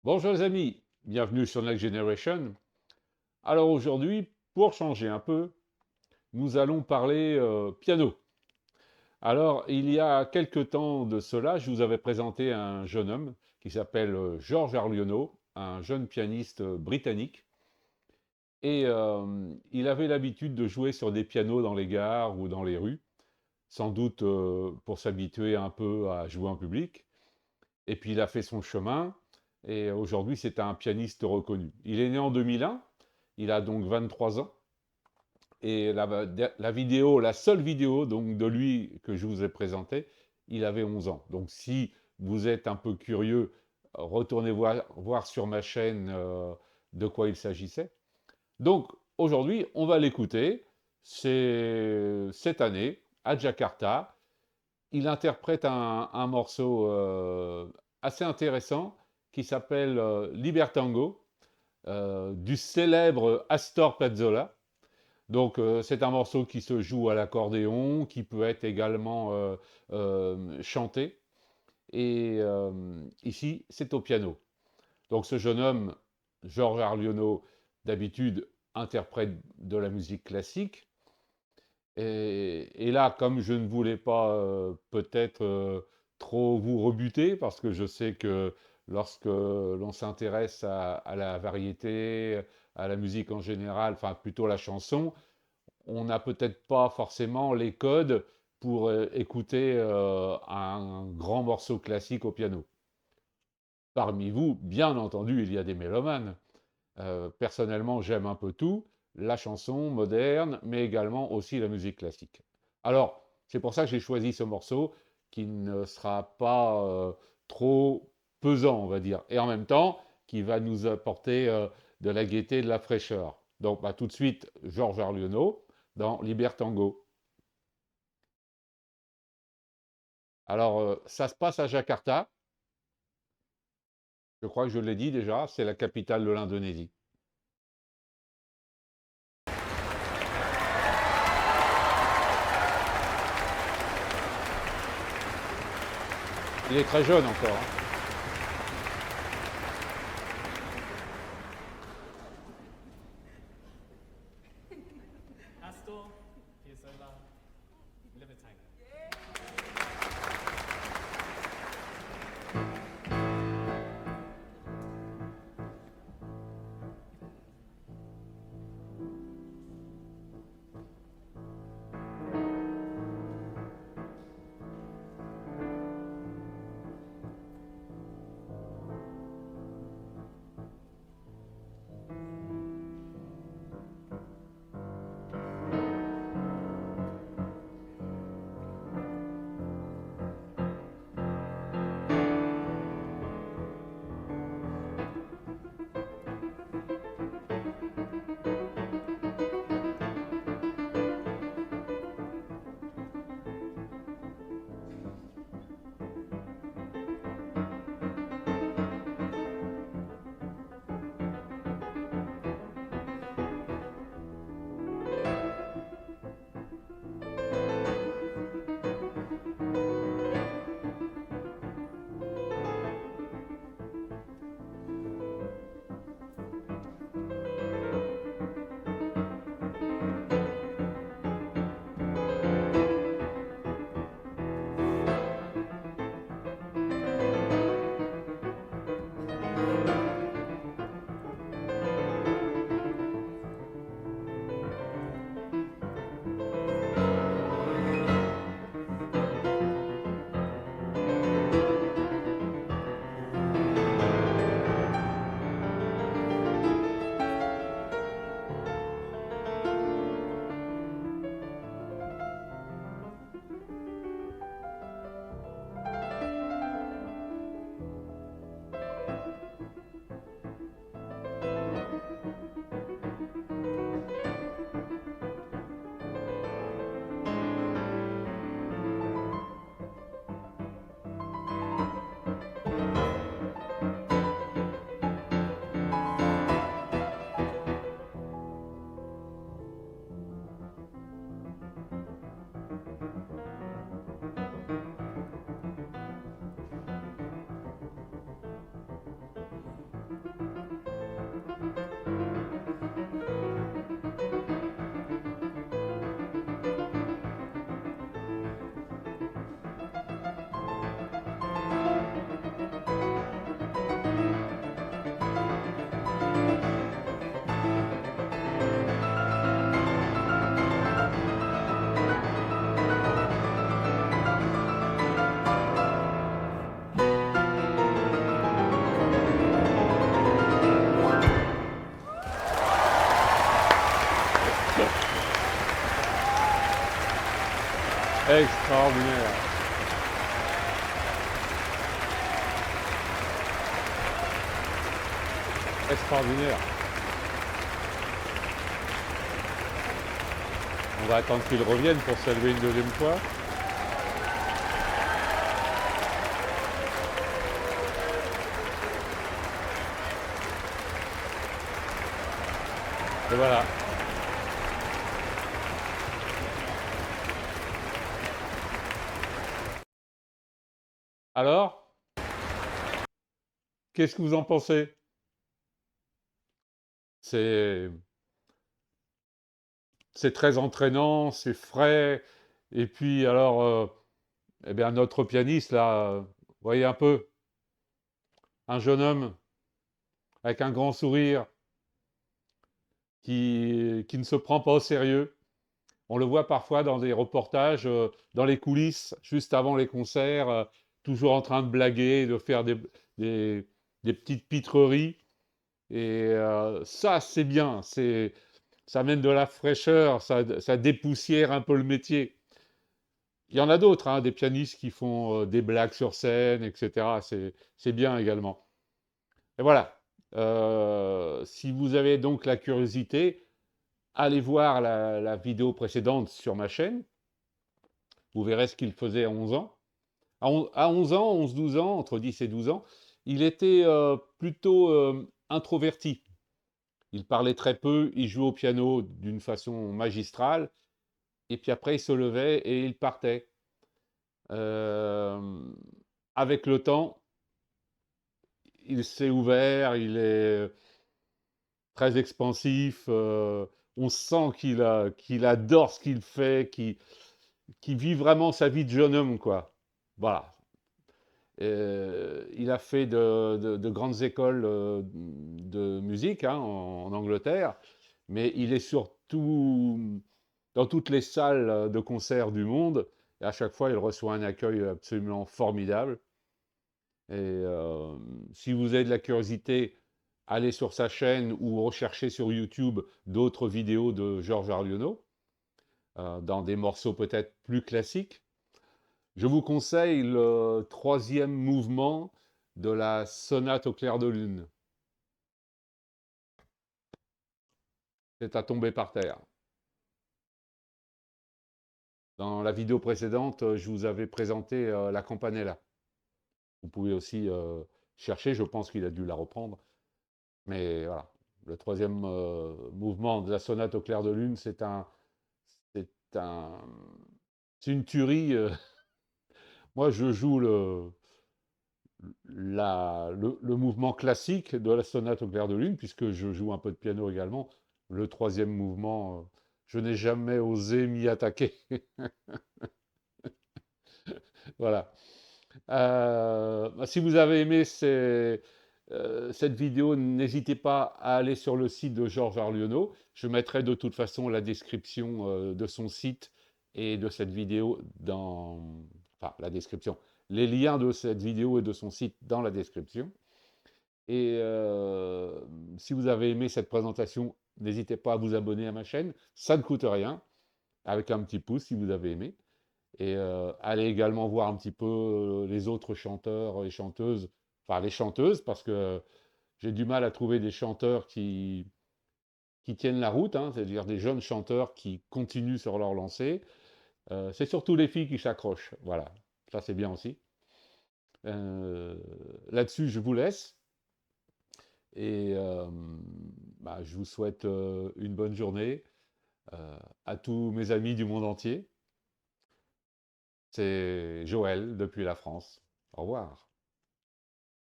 Bonjour les amis, bienvenue sur Next Generation. Alors aujourd'hui, pour changer un peu, nous allons parler piano. Alors il y a quelque temps de cela, je vous avais présenté un jeune homme qui s'appelle Georges Arliono, un jeune pianiste britannique. Et il avait l'habitude de jouer sur des pianos dans les gares ou dans les rues, sans doute pour s'habituer un peu à jouer en public. Et puis il a fait son chemin, et aujourd'hui c'est un pianiste reconnu. Il est né en 2001, il a donc 23 ans, et la seule vidéo donc de lui que je vous ai présentée, il avait 11 ans. Donc si vous êtes un peu curieux, retournez voir sur ma chaîne de quoi il s'agissait. Donc aujourd'hui, on va l'écouter. C'est cette année, à Jakarta. Il interprète un morceau assez intéressant qui s'appelle Libertango, du célèbre Astor Piazzolla. Donc c'est un morceau qui se joue à l'accordéon, qui peut être également chanté. Et ici, c'est au piano. Donc ce jeune homme, Georges Arliono, d'habitude interprète de la musique classique. Et là, comme je ne voulais pas peut-être trop vous rebuter, parce que je sais que lorsque l'on s'intéresse à la variété, à la musique en général, enfin plutôt la chanson, on n'a peut-être pas forcément les codes pour écouter un grand morceau classique au piano. Parmi vous, bien entendu, il y a des mélomanes. Personnellement, j'aime un peu tout, la chanson moderne, mais également aussi la musique classique. Alors, c'est pour ça que j'ai choisi ce morceau qui ne sera pas trop pesant, on va dire, et en même temps qui va nous apporter de la gaieté et de la fraîcheur. Donc, bah, tout de suite, Georges Arliono dans Libertango. Alors, ça se passe à Jakarta, je crois que je l'ai dit déjà, c'est la capitale de l'Indonésie. Il est très jeune encore, hein. Astor Piazzolla Libertango. extraordinaire. Extraordinaire. On va attendre qu'il revienne pour saluer une deuxième fois. Et voilà. Alors, qu'est-ce que vous en pensez? C'est c'est très entraînant, c'est frais. Et puis alors, eh bien notre pianiste là, vous voyez un peu, un jeune homme avec un grand sourire qui ne se prend pas au sérieux. On le voit parfois dans des reportages, dans les coulisses, juste avant les concerts, toujours en train de blaguer, de faire des, des petites pitreries. Et ça, c'est bien. Ça amène de la fraîcheur, ça dépoussière un peu le métier. Il y en a d'autres, hein, des pianistes qui font des blagues sur scène, etc. C'est bien également. Et voilà. Si vous avez donc la curiosité, allez voir la vidéo précédente sur ma chaîne. Vous verrez ce qu'il faisait à 11 ans. À 11 ans, 11-12 ans, entre 10 et 12 ans, il était plutôt introverti. Il parlait très peu, il jouait au piano d'une façon magistrale, et puis après il se levait et il partait. Euh, avec le temps, il s'est ouvert, il est très expansif, on sent qu'il adore ce qu'il fait, qu'il vit vraiment sa vie de jeune homme, quoi. Voilà. Il a fait de grandes écoles de musique hein, en Angleterre, mais il est surtout dans toutes les salles de concert du monde, et à chaque fois, il reçoit un accueil absolument formidable. Et si vous avez de la curiosité, allez sur sa chaîne ou recherchez sur YouTube d'autres vidéos de Georges Arliono, dans des morceaux peut-être plus classiques. Je vous conseille le troisième mouvement de la sonate au clair de lune. C'est à tomber par terre. Dans la vidéo précédente, je vous avais présenté la campanella. Vous pouvez aussi chercher, je pense qu'il a dû la reprendre. Mais voilà, le troisième mouvement de la sonate au clair de lune, c'est un, c'est une tuerie. Moi, je joue le mouvement classique de la sonate au clair de lune, puisque je joue un peu de piano également. Le troisième mouvement, je n'ai jamais osé m'y attaquer. Voilà. Si vous avez aimé cette vidéo, n'hésitez pas à aller sur le site de Georges Arliono. Je mettrai de toute façon la description de son site et de cette vidéo dans... Enfin, la description. Les liens de cette vidéo et de son site dans la description. Et si vous avez aimé cette présentation, n'hésitez pas à vous abonner à ma chaîne. Ça ne coûte rien, avec un petit pouce si vous avez aimé. Et allez également voir un petit peu les autres chanteurs et chanteuses, enfin les chanteuses, parce que j'ai du mal à trouver des chanteurs qui tiennent la route, hein, c'est-à-dire des jeunes chanteurs qui continuent sur leur lancée. C'est surtout les filles qui s'accrochent, voilà, ça c'est bien aussi. Euh, Là-dessus, je vous laisse et je vous souhaite une bonne journée à tous mes amis du monde entier. C'est Joël depuis la France. Au revoir.